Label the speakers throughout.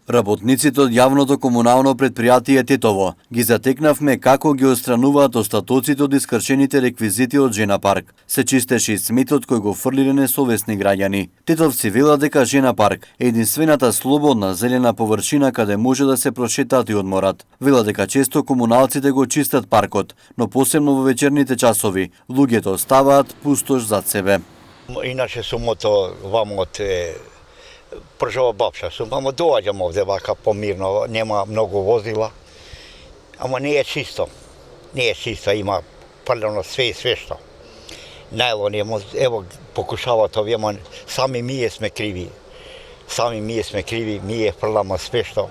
Speaker 1: Работниците од јавното комунално предпријатие Титово ги затекнавме како ги отстрануваат остатоците од искршените реквизити од Жена парк. Се чистеше и сметот кој го фрлиле несовесни граѓани. Титовци велат дека Жена парк е единствената слободна зелена површина каде може да се прошетат и одморат. Велат дека често комуналците го чистат паркот, но посебно во вечерните часови луѓето оставаат пустош зад себе.
Speaker 2: Иначе сумото вамо од пржава бабша сум, ама доаѓам овде вака помирно, нема многу возила. Ама не е чисто. Не е чисто, има прljano све што. Најлон е, ево покушават овие, ама сами ние сме криви. Сами ние сме криви, ние фрламе све што.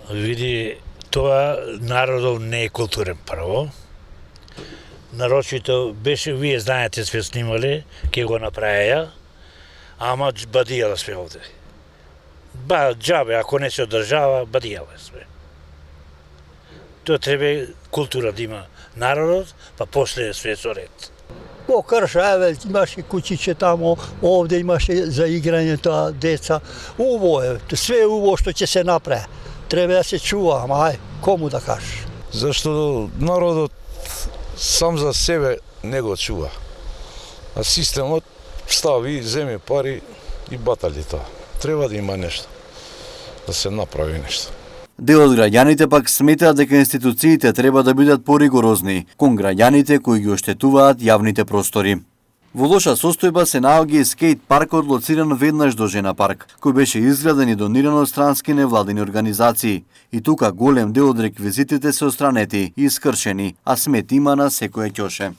Speaker 3: Види, тоа народов не е културен прво. Нарочито беше, вие знаете, све снимале, ке го направеја, ама бадијала све овде. Ба, џабе, ако не се одржава, бадијала све. Тоа треба култура да има народот, па после све со ред.
Speaker 4: По крша, еве, имаше куќиće тамо, овде имаше за играње тоа деца. Убаво е, све убаво што ќе се направи. Треба да се чува, ама ај, кому да кажеш?
Speaker 5: Зашто народот сам за себе не го чува. А системот стави, земи пари и батали тоа. Треба да има нешто, да се направи нешто.
Speaker 1: Дел од граѓаните пак сметаат дека институциите треба да бидат поригорозни кон граѓаните кои ги оштетуваат јавните простори. Во лоша состојба се наоѓа и скејт паркот лоциран веднаш до Жена парк, кој беше изграден и дониран од странски невладини организации. И тука голем дел од реквизитите се отстранети и искршени, а смет има на секоја ќоше.